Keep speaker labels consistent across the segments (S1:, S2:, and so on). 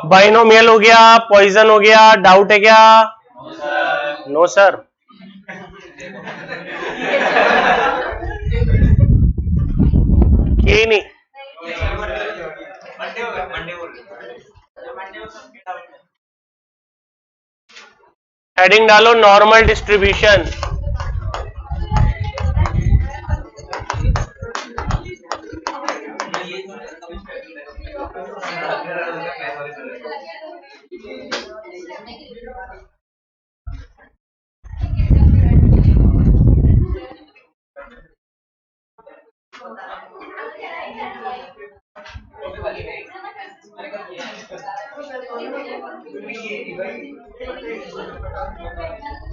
S1: Binomial हो गया, poison हो गया, डाउट है क्या? No sir. ये नहीं, हेडिंग डालो normal distribution.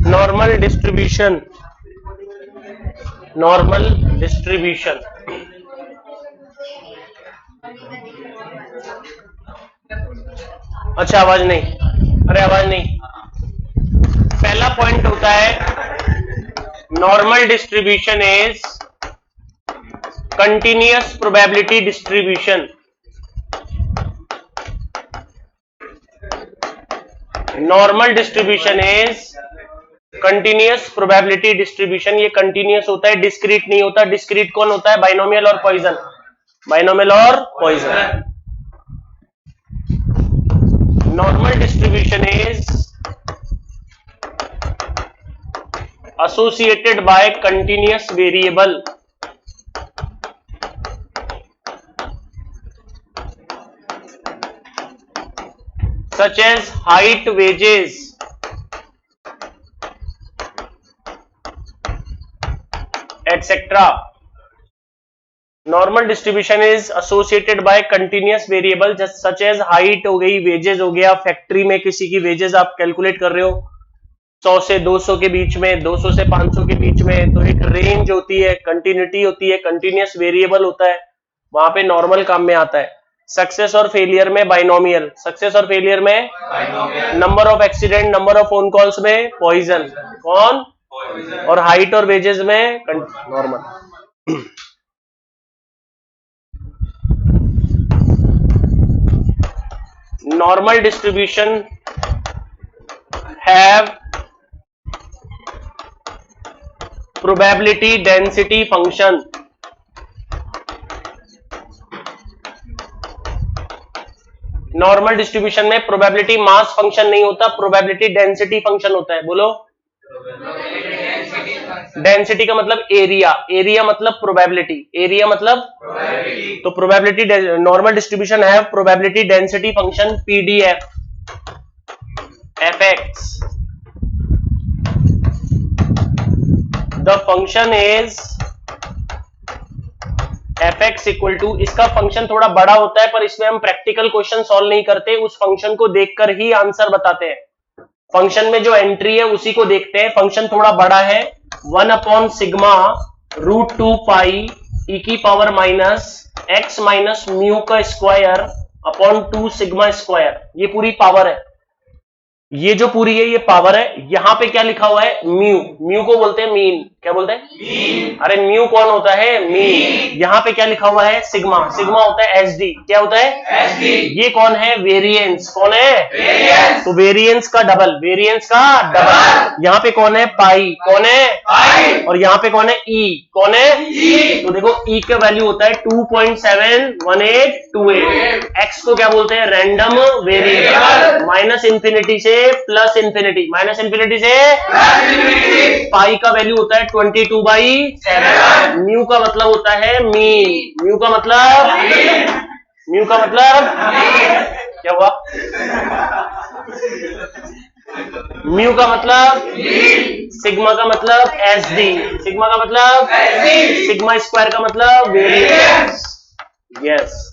S1: Normal distribution, normal distribution. अच्छा आवाज नहीं, अरे आवाज नहीं। पहला पॉइंट होता है normal distribution is continuous probability distribution. Normal distribution is continuous probability distribution. ये कंटिन्यूअस होता है, डिस्क्रीट नहीं होता। डिस्क्रीट कौन होता है? बाइनोमियल और पॉइजन। बाइनोमियल और Poisson. Normal distribution is associated by continuous variable such as height, wages, etc. Normal distribution is associated by continuous variable such as height हो गई, wages हो गया। फैक्ट्री में किसी की wages आप कैलकुलेट कर रहे हो 100 से 200 के बीच में, 200 से 500 के बीच में, तो एक रेंज होती है, कंटिन्यूटी होती है, कंटिन्यूअस वेरिएबल होता है, वहां पे नॉर्मल काम में आता है। सक्सेस और फेलियर में बाइनोमियल, सक्सेस और फेलियर में number of accident, number of phone calls में पॉइजन, कौन? और हाइट और वेजेस में normal. Normal distribution have probability density function। Normal distribution में प्रोबेबिलिटी मास फंक्शन नहीं होता, प्रोबेबिलिटी डेंसिटी फंक्शन होता है। बोलो। डेंसिटी का मतलब एरिया, एरिया मतलब प्रोबेबिलिटी, एरिया मतलब प्रोबेबिलिटी। तो प्रोबेबिलिटी, नॉर्मल डिस्ट्रीब्यूशन है probability density function PDF fx। The function is fx equal to, इसका फंक्शन थोड़ा बड़ा होता है पर इसमें हम प्रैक्टिकल क्वेश्चन सॉल्व नहीं करते, उस फंक्शन को देखकर ही आंसर बताते हैं। फंक्शन में जो एंट्री है उसी को देखते हैं। फंक्शन थोड़ा बड़ा है, 1 सिग्मा रूट 2 पाई ई की power minus x minus mu का स्क्वायर अपॉन 2 सिग्मा स्क्वायर, ये पूरी पावर है। ये जो पूरी है ये पावर है। यहां पे क्या लिखा हुआ है? म्यू। म्यू को बोलते हैं मीन। क्या बोलते हैं? मीन। अरे म्यू कौन होता है? मीन। यहां पे क्या लिखा हुआ है? सिग्मा। सिग्मा होता है एसडी। क्या होता है? एसडी। ये कौन है? वेरिएंस। कौन है? वेरिएंस। तो वेरिएंस का डबल, वेरिएंस का डबल। यहाँ पे कौन है? पाई। कौन है? पाई। और यहाँ पे कौन है? ई। कौन है? ई। तो देखो ई का वैल्यू होता है 2.71828। एक्स को क्या बोलते हैं? Random variable. माइनस इंफिनिटी से प्लस इंफिनिटी, माइनस इंफिनिटी से प्लस इंफिनिटी। पाई का वैल्यू होता है 22/7। म्यू का मतलब होता है मीन। म्यू का मतलब म्यू का मतलब क्या हुआ? म्यू का मतलब सिग्मा का मतलब एस डी, सिग्मा का मतलब सिग्मा स्क्वायर का मतलब वेरिएंस। यस,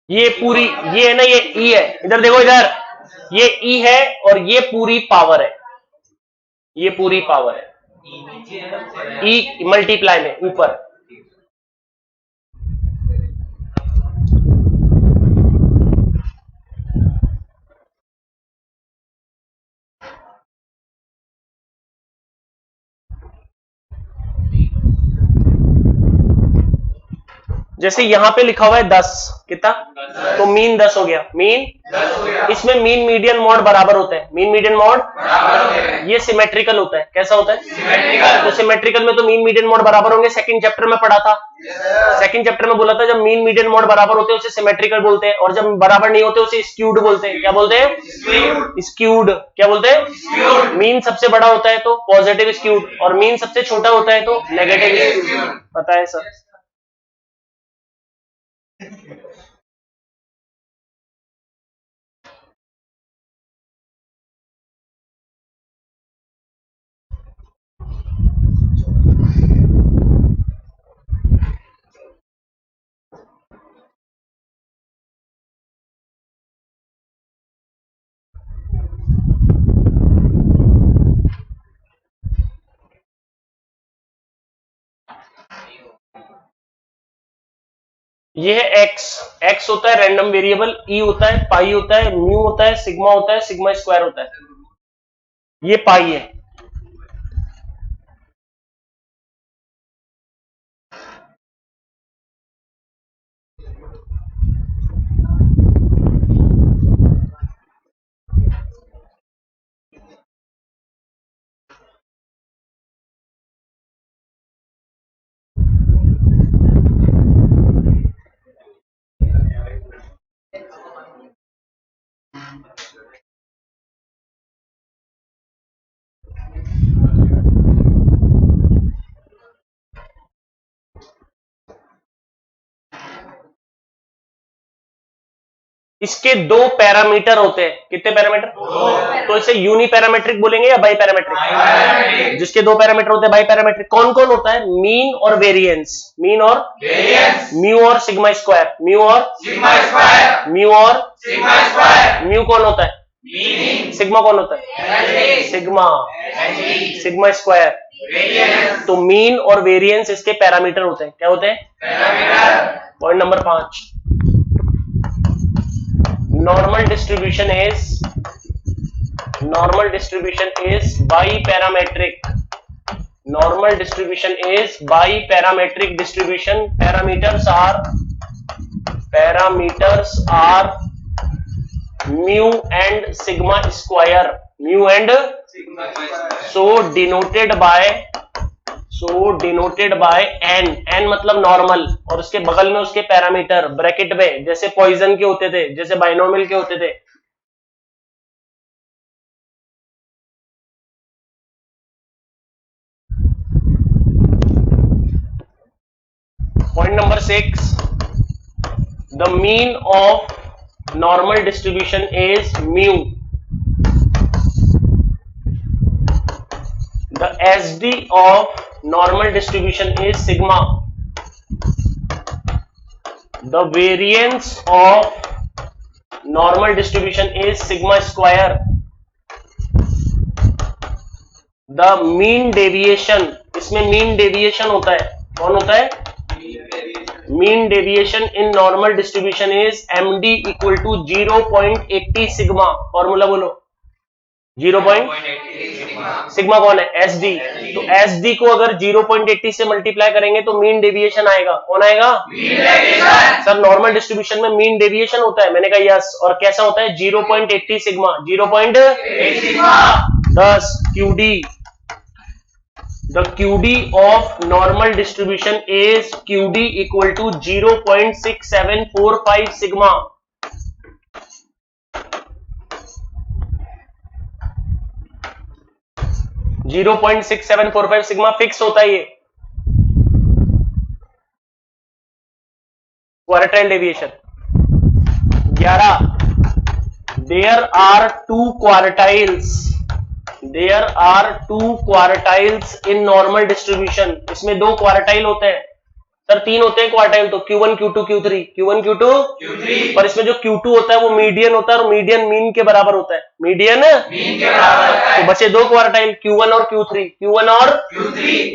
S1: ये पूरी, ये है ना, ये ई है, इधर देखो इधर, ये ई है और ये पूरी पावर है, ये पूरी पावर है, ई मल्टीप्लाई में ऊपर। जैसे यहां पे लिखा हुआ है 10, कितना, तो मीन 10 हो गया, मीन 10 हो गया। इसमें मीन मीडियन मॉड बराबर होते हैं, मीन मीडियन मॉड ये सिमेट्रिकल होता है। कैसा होता है? सिमेट्रिकल। तो सिमेट्रिकल में तो मीन मीडियन मॉड बराबर होंगे, सेकंड चैप्टर में पढ़ा था। सेकंड चैप्टर में बोला था जब मीन मीडियन मॉड बराबर होते हैं उसे सिमेट्रिकल बोलते हैं, और जब बराबर नहीं होते उसे स्क्यूड बोलते हैं। क्या बोलते हैं? स्क्यूड। क्या बोलते हैं? मीन सबसे बड़ा होता है तो पॉजिटिव स्क्यूड, और मीन सबसे छोटा होता है तो नेगेटिव स्क्यूड। पता है सर? ये है एक्स, एक्स होता है रैंडम वेरिएबल, ई होता है, पाई होता है, म्यू होता है, सिग्मा होता है, सिग्मा स्क्वायर होता है। ये पाई है। इसके दो पैरामीटर होते हैं। कितने पैरामीटर? तो इसे यूनी पैरामेट्रिक बोलेंगे या बाई पैरामेट्रिक? जिसके दो पैरामीटर होते हैं बाई पैरामेट्रिक। कौन कौन होता है? मीन और वेरिएंस, मीन और वेरिएंस, म्यू और सिग्मा स्क्वायर, म्यू और सिग्मा स्क्वायर, म्यू और सिग्मा स्क्वायर। म्यू कौन होता है? मीन। सिग्मा कौन होता है? सिग्मा। Sigma square variance. तो मीन और वेरिएंस इसके पैरामीटर होते हैं। क्या होते हैं? Parameter. Point number 5, normal distribution is biparametric. Normal distribution is biparametric distribution. Parameters are mu and sigma square, mu and so denoted by n, n मतलब normal, और उसके बगल में उसके पैरामीटर ब्रैकेट में, जैसे पॉइजन के होते थे, जैसे बाइनोमियल के होते थे। Point number 6, the mean of normal distribution is mu, the SD of normal distribution is sigma, the variance of normal distribution is sigma square, the mean deviation, इसमें mean deviation होता है। कौन होता है? mean deviation in normal distribution is MD equal to 0.80 sigma। Formula बोलो। 0.80 sigma कौन है? SD। तो SD को अगर 0.80 से मल्टीप्लाई करेंगे तो मीन डेविएशन आएगा। कौन आएगा? Mean deviation. Sir normal distribution में मीन डेविएशन होता है। मैंने कहा यस। और कैसा होता है? 0.80 sigma. 0.80 sigma. 10 QD, the QD of normal distribution is QD equal to 0.6745 sigma। 0.6745 sigma fix होता है ये quartile deviation. 11 there are two quartiles in normal distribution. इसमें 2 क्वार्टाइल होते हैं सर, 3 होते हैं क्वार्टाइल तो Q1 Q2 Q3 Q1 Q2 Q3, पर इसमें जो Q2 होता है वो मीडियन होता है और मीडियन मीन के बराबर होता है, मीडियन मीन के बराबर होता है। तो बचे 2 क्वार्टाइल Q1 और Q3,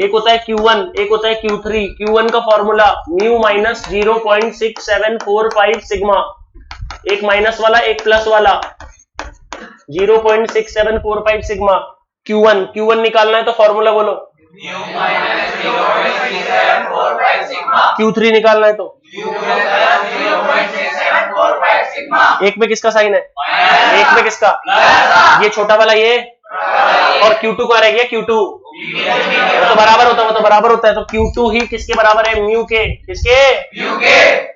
S1: एक होता है Q1 एक होता है Q3। Q1 का फॉर्मूला म्यू माइनस 0.6745 सिग्मा, एक माइनस वाला एक प्लस वाला 0.6745 सिग्मा। Q1 निकालना है तो फॉर्मूला बोलो, Q3 निकालना है तो एक में किसका साइन है, एक में किसका, ये छोटा वाला ये, और Q2 का रह गया Q2, वो तो बराबर होता है तो Q2 ही किसके बराबर है, म्यू के, किसके, म्यू के।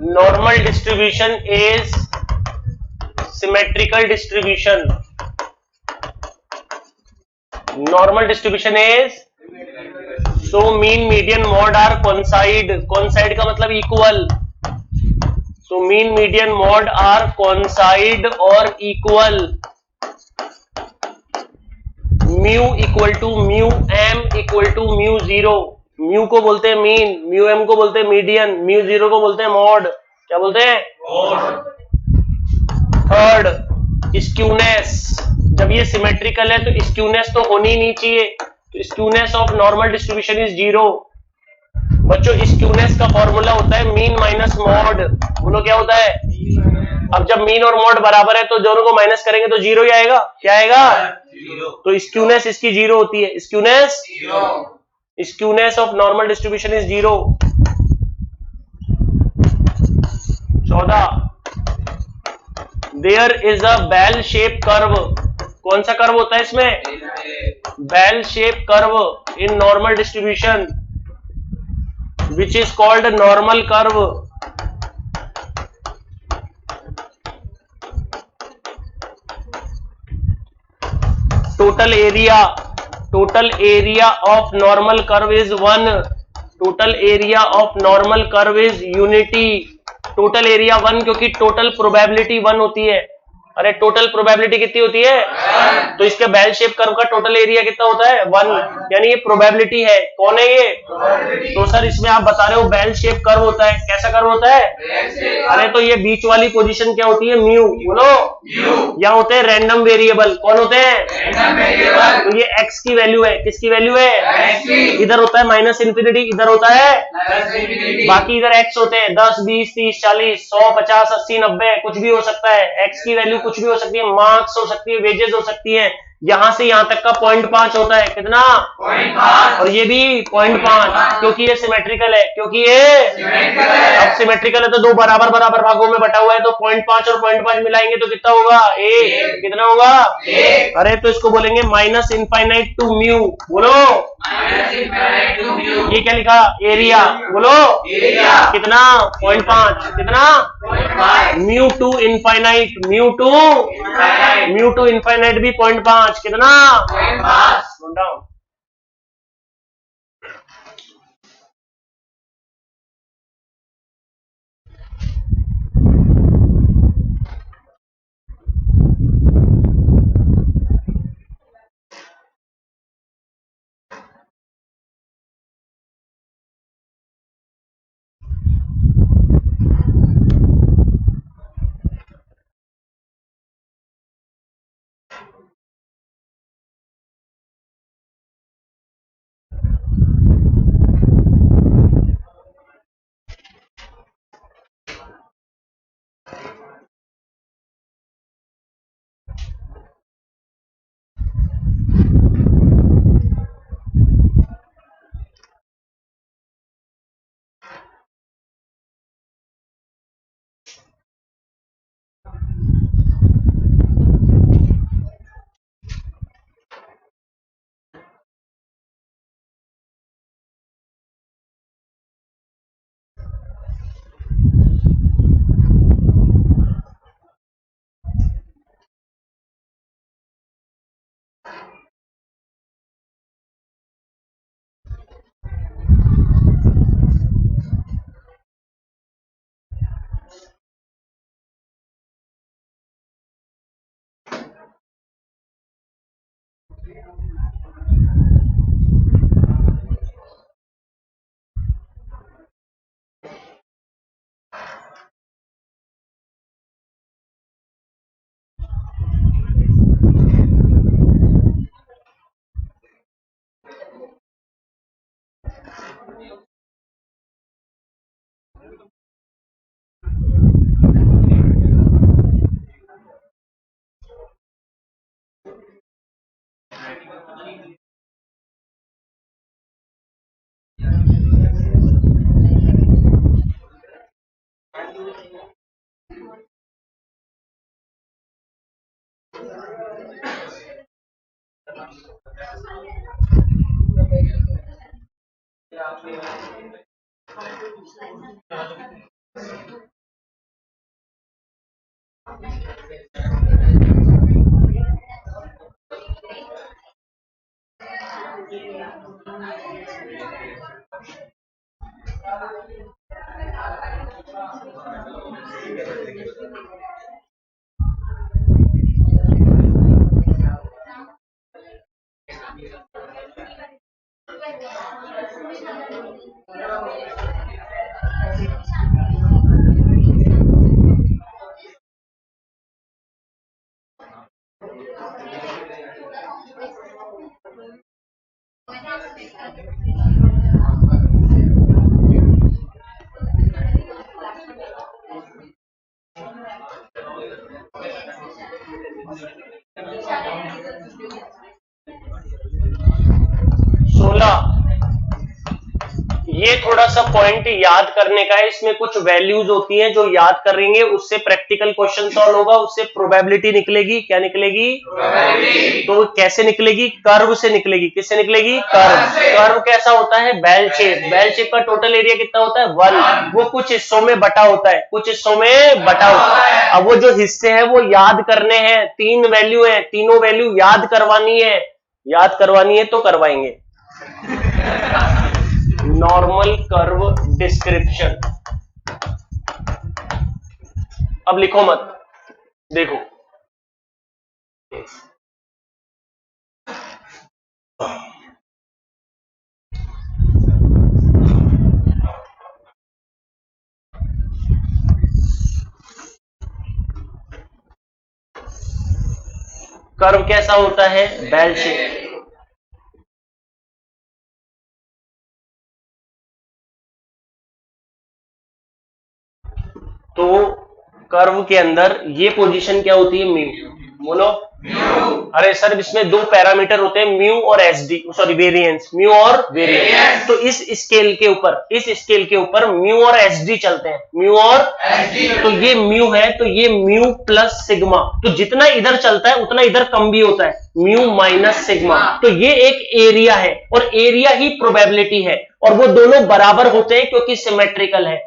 S1: Normal distribution is symmetrical distribution, normal distribution is so mean median mode are coincide, coincide का मतलब equal, so mean median mode are coincide और equal, mu equal to mu M equal to mu zero. Mu को बोलते हैं mean, mu M को बोलते हैं median, mu zero को बोलते हैं मॉड, क्या बोलते हैं, मॉड। थर्ड स्क्यूनेस, जब ये सिमेट्रिकल है तो स्क्यूनेस तो होनी नहीं चाहिए, तो skewness of normal distribution is zero. बच्चों स्क्यूनेस का फॉर्मूला होता है मीन माइनस मॉड, बोलो क्या होता है। अब जब मीन और मॉड बराबर है तो दोनों को माइनस करेंगे तो जीरो ही आएगा, क्या आएगा, जीरो। तो स्क्यूनेस इसकी जीरो होती है, skewness of normal distribution is zero. 14 there is a bell shape curve, कौन सा कर्व होता है इसमें, bell shape curve in normal distribution which is called normal curve. Total area of normal curve is 1, total area of normal curve is unity. Total area 1 क्योंकि total probability 1 होती है, अरे total probability कितनी होती है? तो इसके बेल शेप कर्व का टोटल एरिया कितना होता है? 1, यानी ये प्रोबेबिलिटी है। कौन है ये? तो सर इसमें आप बता रहे हो बेल शेप कर्व होता है। कैसा कर्व होता है? अरे तो ये बीच वाली पोजीशन क्या होती है? म्यू। बोलो। यहाँ होते हैं रैंडम वेरिएबल। कौन होते हैं? तो ये एक्स की वैल्यू है। किसकी वैल्यू है? इधर होता है -इंफिनिटी, इधर होता है, बाकी इधर एक्स होते हैं 10, 20, 30, 40, 100, 50, 80, 90, कुछ भी हो सकता है। एक्स की वैल्यू कुछ भी हो सकती है, मार्क्स हो सकती है, वेजेस हो सकती है। यहां से यहां तक का 0.5 होता है। कितना? 0.5। और ये भी 0.5, क्योंकि ये सिमेट्रिकल है। क्योंकि ये अब सिमेट्रिकल है तो दो बराबर बराबर भागों में बटा हुआ है, तो 0.5 और 0.5 मिलाएंगे तो कितना होगा? 1। कितना होगा? 1। अरे तो इसको बोलेंगे -इनफाइनाइट टू म्यू। बोलो। ये क्या लिखा? एरिया। बोलो। एरिया कितना? 0.5। कितना? 0.5। Mu two infinite, mu two infinite भी 0.5। कितना? 0.5। Note down. ये थोड़ा सा पॉइंट याद करने का है। इसमें कुछ वैल्यूज होती हैं जो याद करेंगे, उससे प्रैक्टिकल क्वेश्चन सॉल्व होगा, उससे प्रोबेबिलिटी निकलेगी। क्या निकलेगी? तो कैसे निकलेगी? कर्व से निकलेगी। किससे निकलेगी? कर्व। कर्व कैसा होता है? Bell shape. बेल शेप का टोटल एरिया कितना होता है? 1। वो कुछ हिस्सों में बटा होता है, कुछ हिस्सों में बटा होता है। अब वो जो हिस्से हैं वो याद करने हैं। 3 वैल्यू है, तीनों वैल्यू याद करवानी है। याद करवानी है तो करवाएंगे। Normal curve description. अब लिखो मत, देखो कर्व कैसा होता है? Bell shape. तो कर्व के अंदर ये पोजीशन क्या होती है? म्यू। बोलो। अरे सर इसमें दो पैरामीटर होते हैं, म्यू और एसडी, सॉरी वेरिएंस, म्यू और वेरिएंस। तो इस स्केल के ऊपर म्यू और एसडी चलते हैं, म्यू और एसडी। तो ये म्यू है, तो ये म्यू प्लस सिग्मा, तो जितना इधर चलता है उतना इधर कम भी होता है, म्यू माइनस सिग्मा। तो ये एक एरिया है और एरिया ही प्रोबेबिलिटी है, और वो दोनों बराबर होते हैं क्योंकि सिमेट्रिकल है,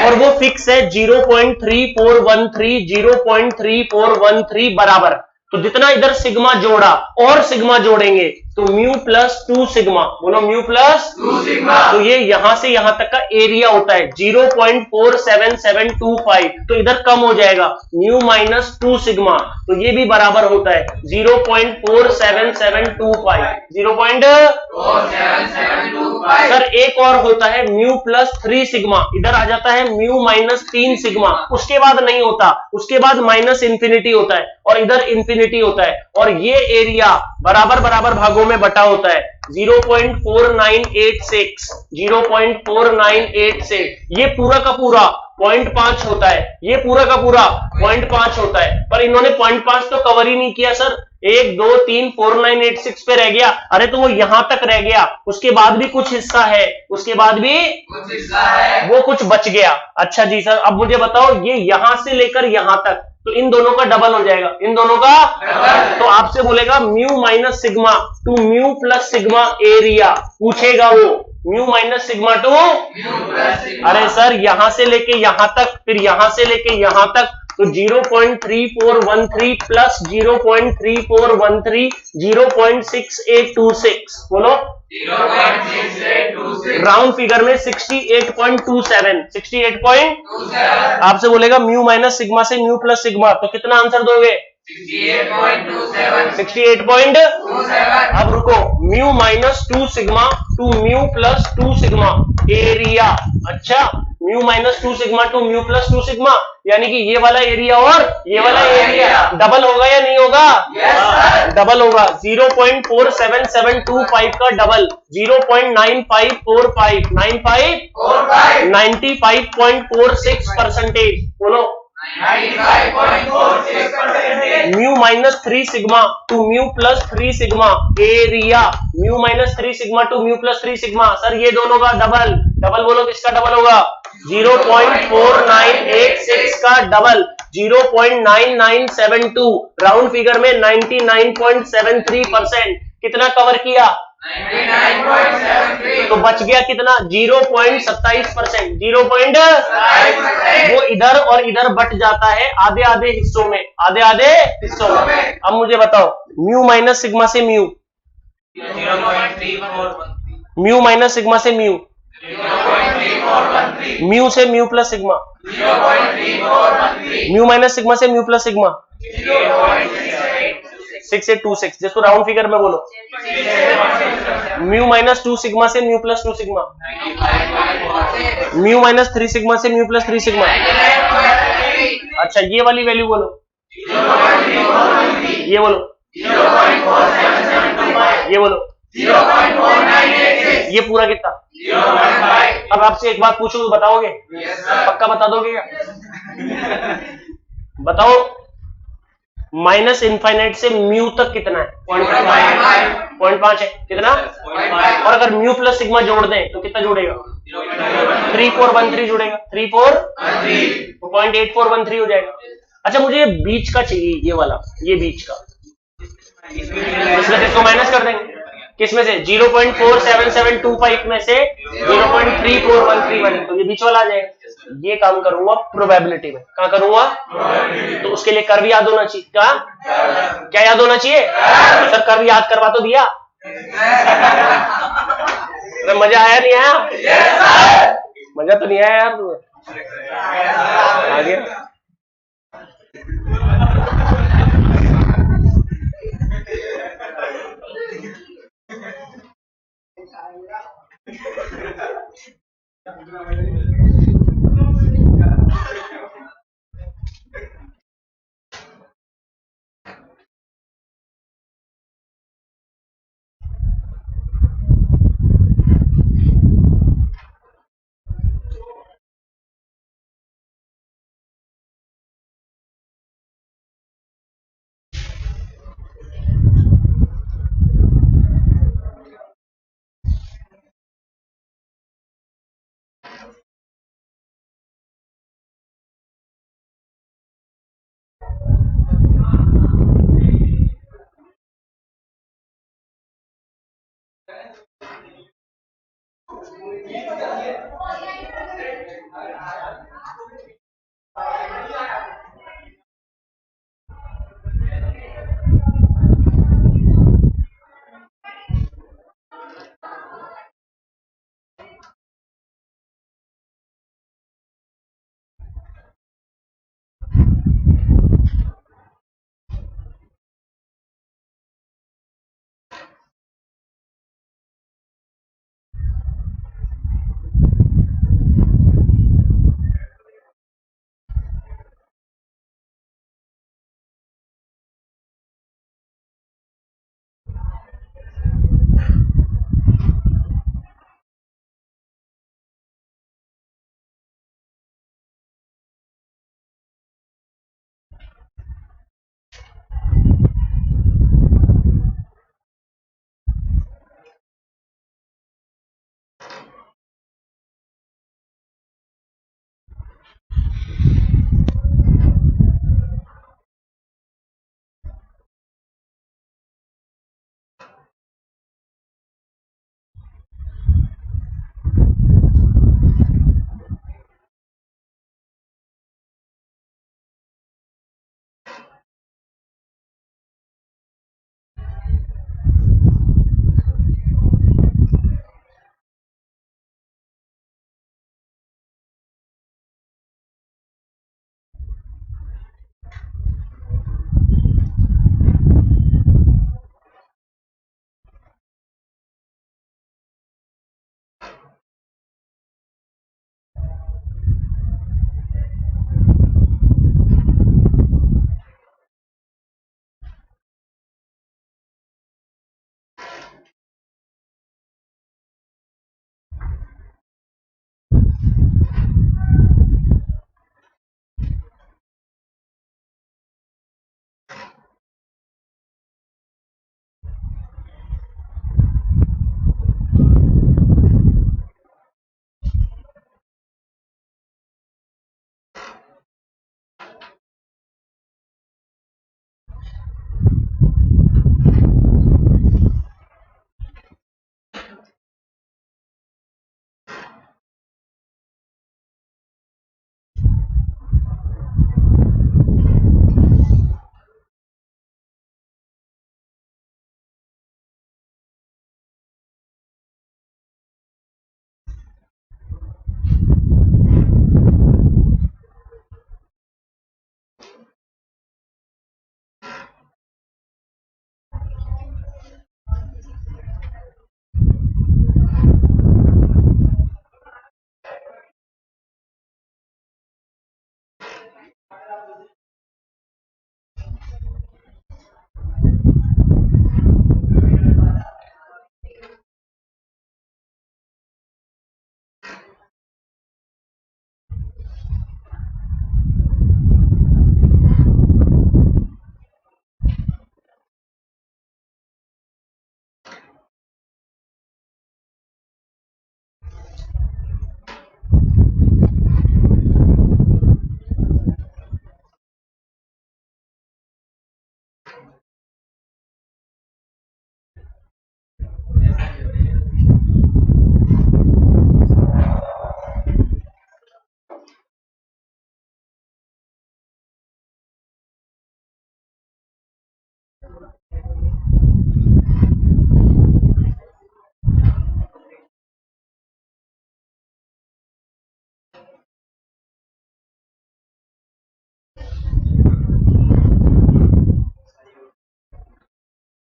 S1: और वो फिक्स है 0.3413, 0.3413 बराबर। तो जितना इधर सिग्मा जोड़ा और सिग्मा जोड़ेंगे तो म्यू प्लस 2 सिग्मा। बोलो म्यू प्लस 2 सिग्मा। तो ये यहां से यहां तक का एरिया होता है 0.47725। तो इधर कम हो जाएगा, म्यू माइनस 2 सिग्मा, तो ये भी बराबर होता है 0.47725। 0.47725। सर एक और होता है म्यू प्लस 3 सिग्मा, इधर आ जाता है म्यू माइनस 3 सिग्मा, उसके बाद नहीं होता, उसके बाद माइनस इंफिनिटी होता है और इधर इंफिनिटी होता है, और ये एरिया बराबर बराबर भागों में बटा होता है 0.4986, 0.4986। ये पूरा का पूरा 0.5 होता है, ये पूरा का पूरा 0.5 होता है, पर इन्होंने 0.5 तो कवर ही नहीं किया सर। 1 2 3 4986 पे रह गया। अरे तो वो यहां तक रह गया, उसके बाद भी कुछ हिस्सा है, उसके बाद भी कुछ हिस्सा है, वो कुछ बच गया। अच्छा जी सर, अब मुझे बताओ ये यहां से लेकर यहां तक, तो इन दोनों का डबल हो जाएगा, इन दोनों का डबल। तो आपसे बोलेगा mu minus sigma to mu plus sigma area, पूछेगा वो म्यू माइनस सिग्मा टू। अरे सर यहां से लेके यहां तक, फिर यहां से लेके यहां तक, तो 0.3413 प्लस 0.3413 0.6826। बोलो 0.6826। राउंड फिगर में 68.27, 68.27। आपसे बोलेगा म्यू माइनस सिग्मा से म्यू प्लस सिग्मा, तो कितना आंसर दोगे? 68.27। 68.27। अब रुको, mu minus 2 sigma to mu plus 2 sigma area. अच्छा, mu minus 2 sigma to mu plus 2 sigma, यानी कि ये वाला एरिया और ये वाला एरिया डबल होगा या नहीं होगा? yes, डबल होगा। 0.47725 का डबल 0.9545, 95.46%। बोलो 95.46%। Mu minus 3 sigma to mu plus 3 sigma area, mu minus 3 sigma to mu plus 3 sigma. Sir ये दोनों का डबल, डबल बोलो किसका डबल होगा? 0.4986 का डबल 0.9972, राउंड फिगर में 99.73%। कितना कवर किया? 99.73। तो बच गया कितना? 0.27%। 0.27%। वो इधर और इधर बट जाता है आधे आधे हिस्सों में, आधे आधे हिस्सों में। अब मुझे बताओ म्यू माइनस सिग्मा से म्यू, 0.3413। म्यू माइनस सिग्मा से म्यू, 0.3413। म्यू से mu plus sigma, 0.3413। Mu minus sigma से म्यू प्लस सिग्मा, 0.6826। जिसको राउंड फिगर में बोलो। म्यू माइनस 2 सिग्मा से mu plus 2 sigma, mu minus 3 sigma से म्यू प्लस 3 सिग्मा। अच्छा ये वाली वैल्यू बोलो, ये बोलो, ये बोलो, ये पूरा कितना? अब आपसे एक बात पूछूं, बताओगे? पक्का बता दोगे क्या? बताओ माइनस इनफाइनाइट से म्यू तक कितना है? 0.5 है। कितना? और अगर म्यू प्लस सिग्मा जोड़ दें तो कितना जोड़ेगा? 3413 जोड़ेगा, 3413 तो 0.8413 हो जाएगा। अच्छा मुझे बीच का चाहिए, ये वाला, ये बीच का, इसमें से इसको माइनस कर देंगे। किसमें से? 0.47725 में से 0.3413, तो ये बीच वाला आ जाएगा। ये काम करूंगा प्रोबेबिलिटी में। कहां करूंगा? तो उसके लिए कर्व याद होना चाहिए। क्या याद होना चाहिए? सर कर्व याद करवा तो दिया, तो मजा आया नहीं आया? मजा तो नहीं आया यार तुम्हें? आ गया?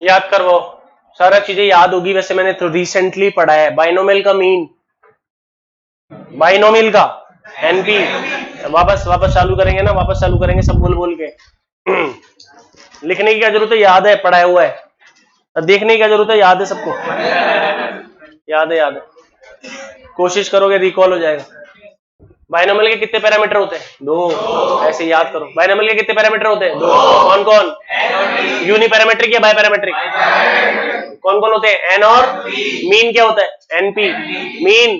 S1: याद करवाओ, सारा चीजें याद होगी। वैसे मैंने तो रिसेंटली पढ़ा है। बाइनोमियल का मीन, बाइनोमियल का एनपी। वापस चालू करेंगे ना, वापस चालू करेंगे सब बोल बोल के। लिखने की क्या जरूरत है, याद है, पढ़ाया हुआ है। देखने की क्या जरूरत है, याद है सबको, याद है। कोशिश करोगे रिकॉल हो जाएगा। बाइनोमियल के कितने पैरामीटर होते हैं? 2। ऐसे याद करो। बाइनोमियल के कितने पैरामीटर होते हैं? 2। कौन कौन? यूनिपैरामेट्रिक या बायपैरामेट्रिक? कौन कौन होते हैं? एन और मीन क्या होता है? NP. Mean,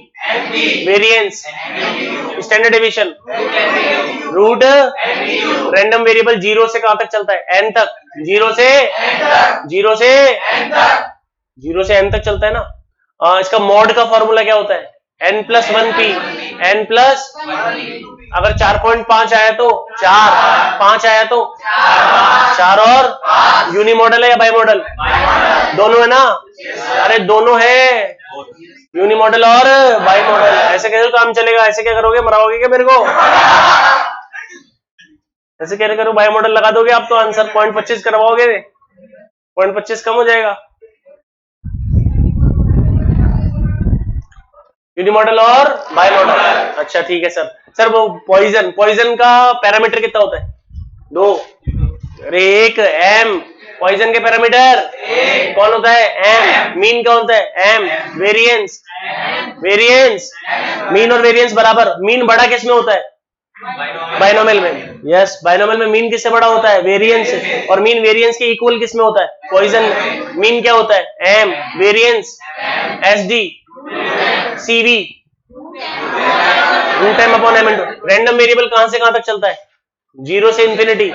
S1: variance, standard deviation, root, random variable. 0 से कहां तक चलता है? एन तक। 0 से एन तक चलता है ना। इसका मॉड का फॉर्मूला क्या होता है? n+1p। अगर 4.5 आया तो 4, 5 आया तो 4 और यूनि मॉडल है या बाई मॉडल? दोनों है ना। अरे दोनों है, यूनि मॉडल और बाई मॉडल। ऐसे कैसे काम चलेगा? ऐसे क्या करोगे, मराओगे क्या मेरे को? ऐसे कैसे करो, बाई मॉडल लगा दोगे आप तो आंसर 0.25 करवाओगे, 0.25 कम हो जाएगा। यूनि मॉडल और बाई मॉडल। अच्छा ठीक है सर वो पॉइजन का पैरामीटर कितना होता है? 2। अरे 1 एम। पॉइजन के पैरामीटर कौन होता है? एम। मीन का होता है? एम। वेरिएंस मीन और वेरिएंस बराबर। मीन बड़ा किस में होता है? बाइनोमियल में। यस, बाइनोमियल में मीन किससे बड़ा होता है? वेरिएंस से। और मीन वेरिएंस के इक्वल किस में होता है? पॉइजन में। मीन क्या होता है? M. Variance SD CV, root time upon M into. Random variable कहां से कहां तक चलता है? 0 से इंफिनिटी।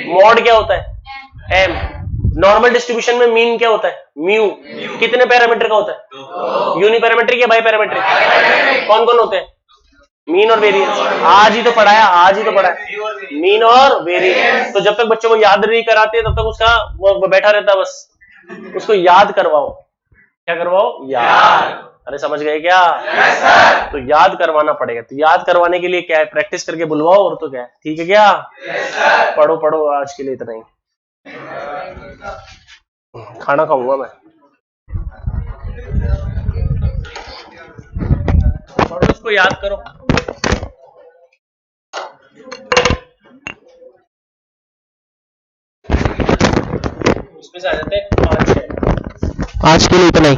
S1: मॉड क्या होता है? एम। नॉर्मल डिस्ट्रीब्यूशन में मीन क्या होता है? म्यू। कितने पैरामीटर का होता है? यूनिपैरामेट्रिक या बाई पैरामेट्रिक? कौन कौन होते हैं? मीन और वेरिएंस। आज ही तो पढ़ाया मीन और वेरिएंस। तो जब तक बच्चों को याद नहीं कराते तब तक उसका वो बैठा रहता, बस उसको याद करवाओ। क्या करवाओ? याद। अरे समझ गए क्या? yes, तो याद करवाना पड़ेगा। तो याद करवाने के लिए क्या है? प्रैक्टिस करके बुलवाओ, और तो क्या है। ठीक है क्या? yes, पढ़ो आज के लिए इतना ही। खाना खाऊंगा मैं। पढ़ो, उसको याद करो। उसमें से आ जाते हैं 5-6। आज के लिए इतना ही।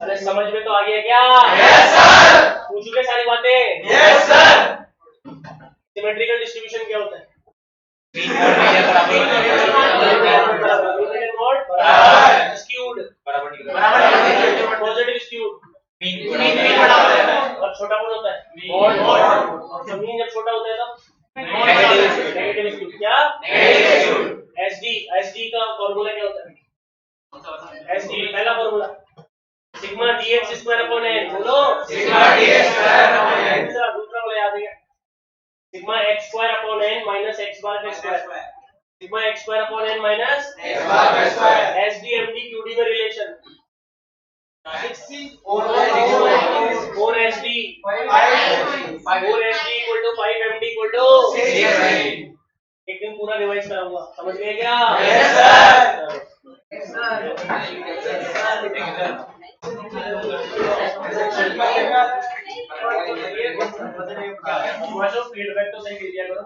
S1: अरे समझ में तो आ गया क्या? Yes sir. पूछोगे सारी बातें? Yes sir. सिमेट्रिकल डिस्ट्रीब्यूशन क्या होता है? Skewed positive skewed. और छोटा कौन होता है? मीन जब छोटा होता है तब नेगेटिव स्क्यूड। क्या? एसडी का फॉर्मूला क्या होता है? एसडी पहला formula sigma dx square upon n। बोलो sigma dx square upon n। दूसरा वाला याद है क्या? Sigma x square upon n minus x bar का square. Sigma x square upon n minus x bar का स्क्वायर। एसडी एमडी क्यूडी में relation 4SD equal to 5MD equal to 6SD। एक दिन पूरा रिवाइज कराऊंगा, समझ गए क्या? Yes sir. फीडबैक तो सही दे दिया करो।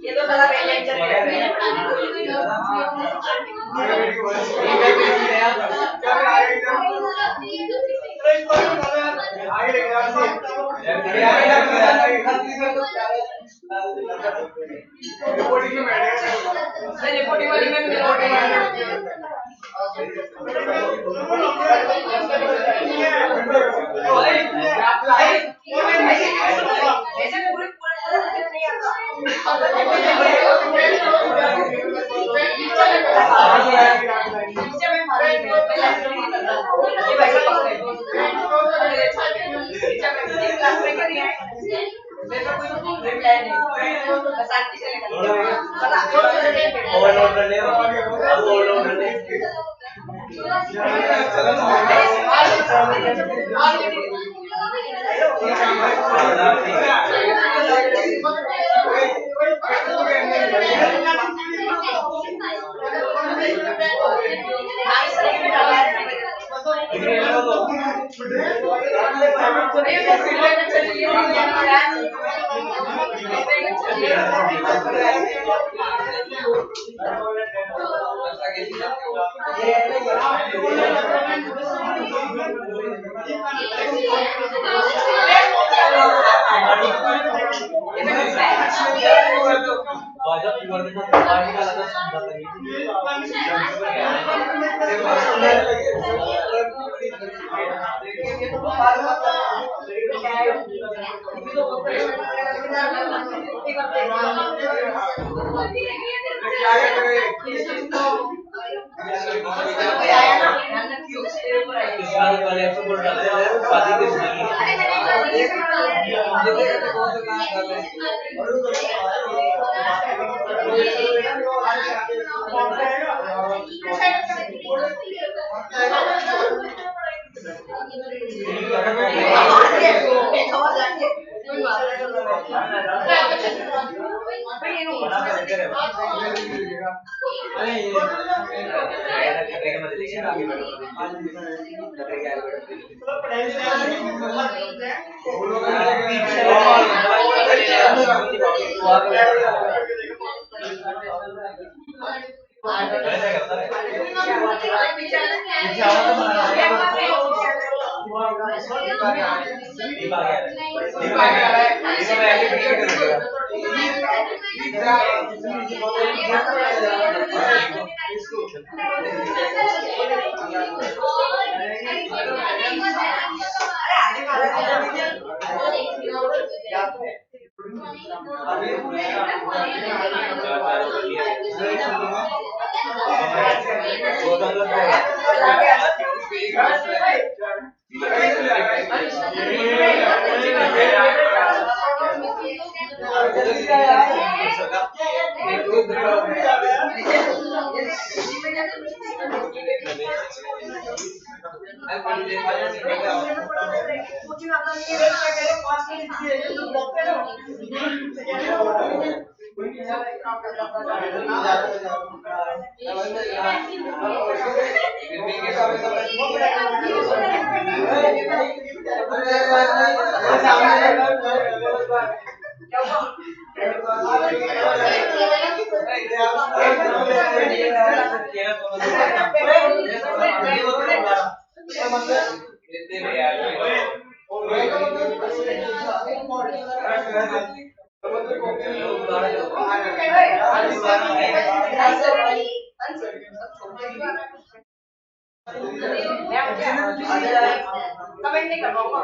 S2: ये तो सारा लेक्चर कमेंट नहीं कर पाऊंगा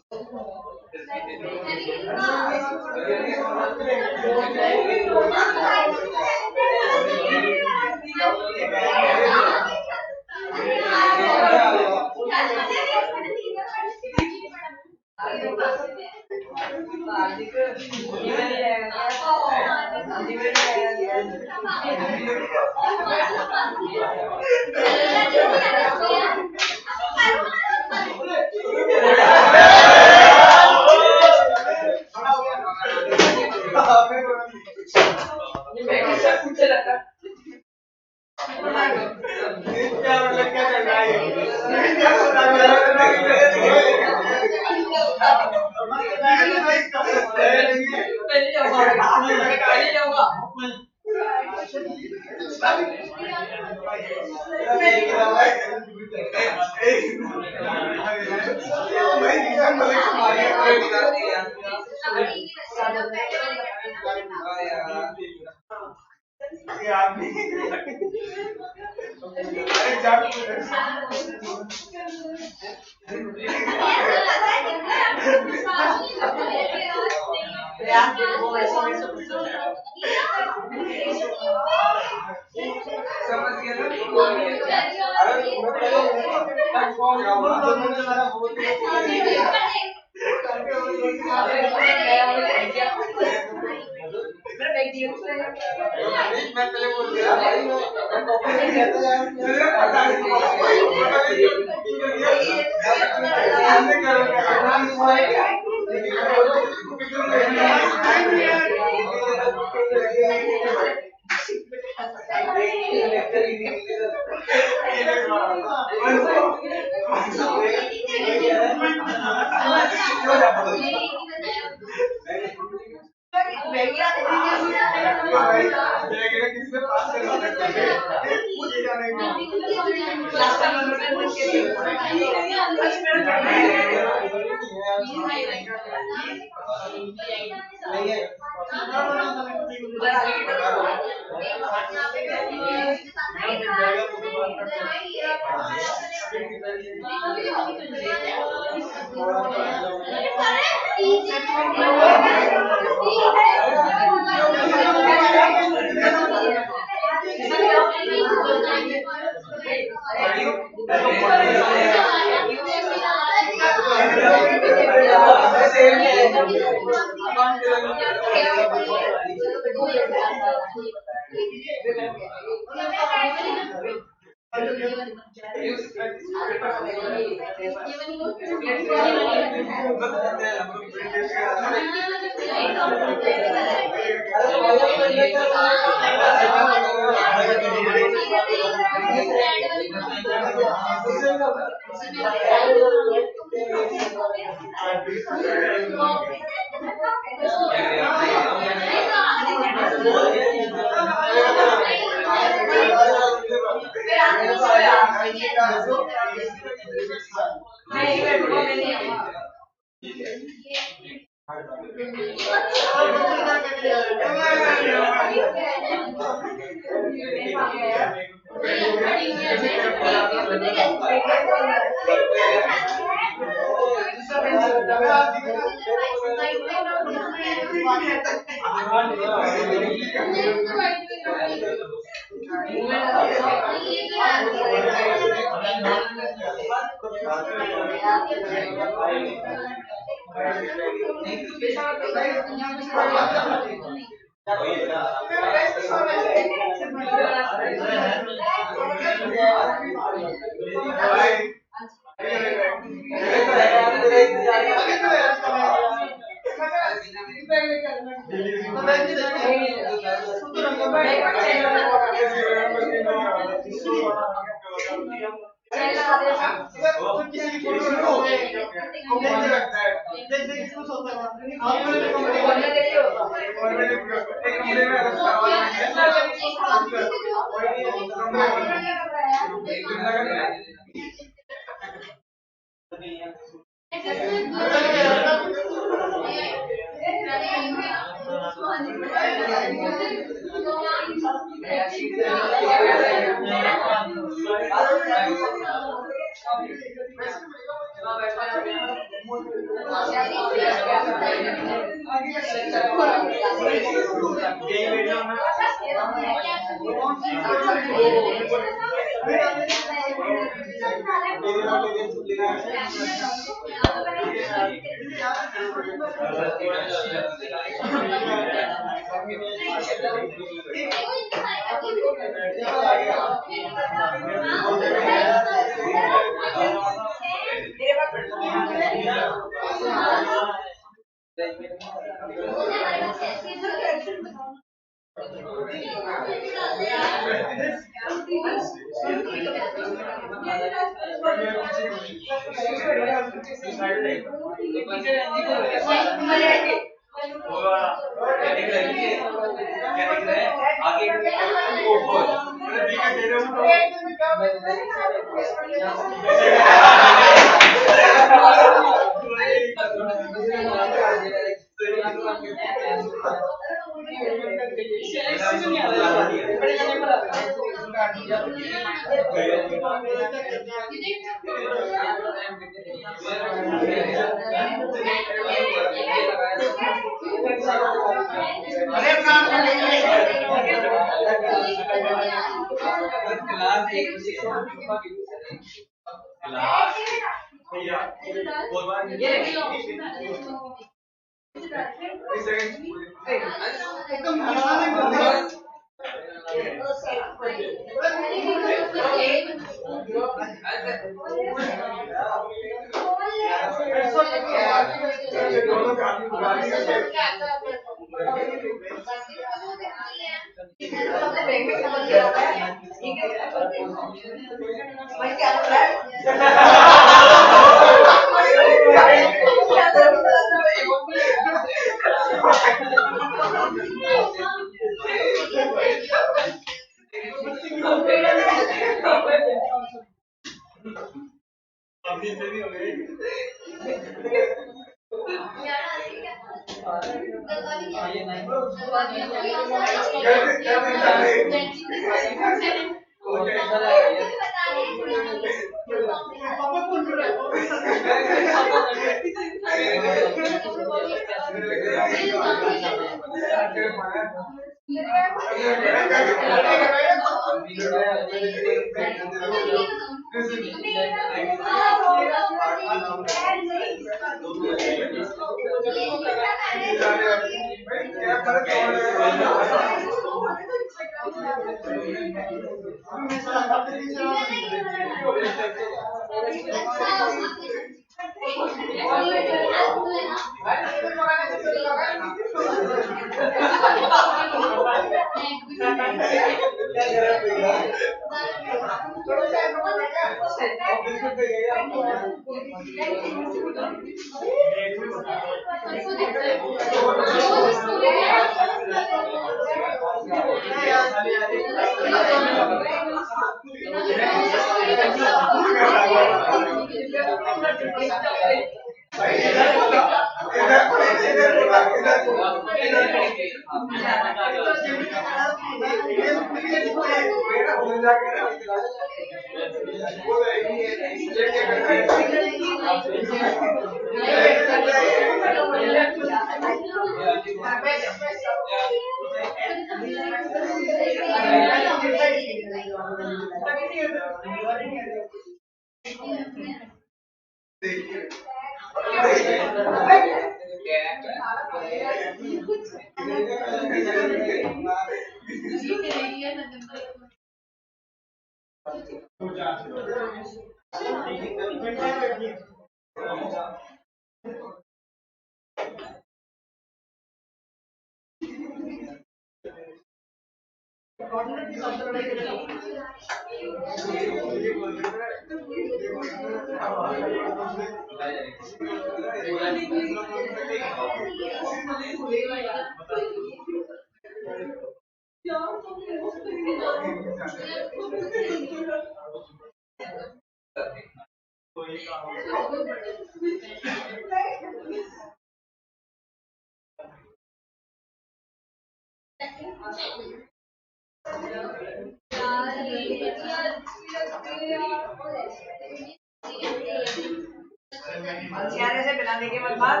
S2: सियारे से पिलाने के बाद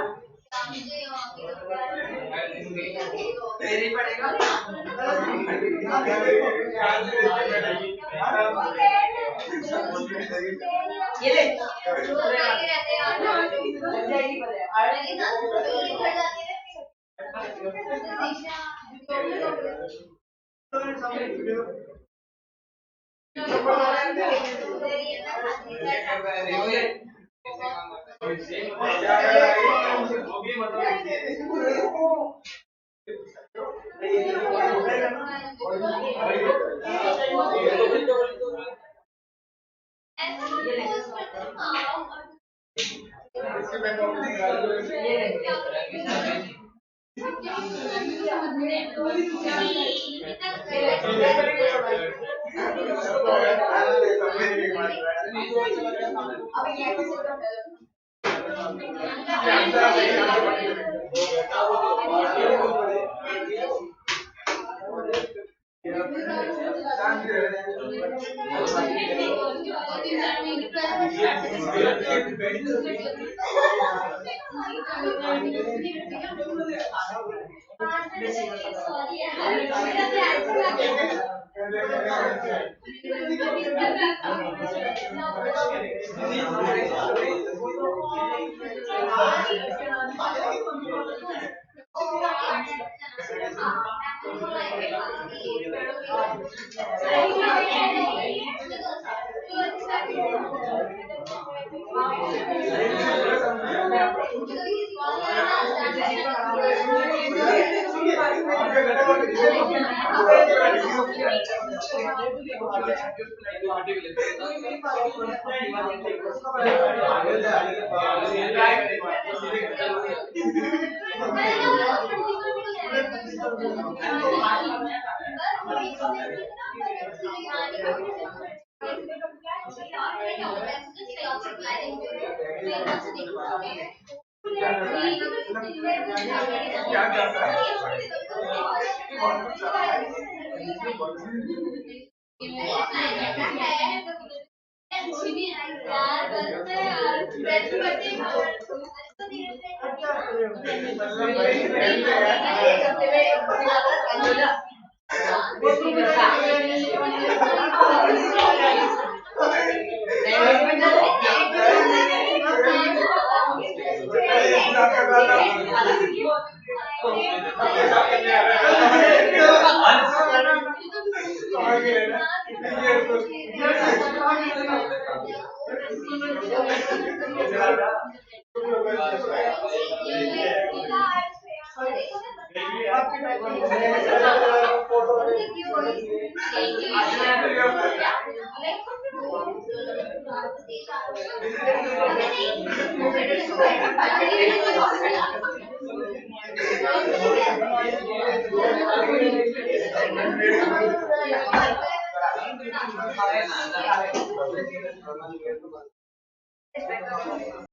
S2: मेरे ही पड़ेगा। ये ले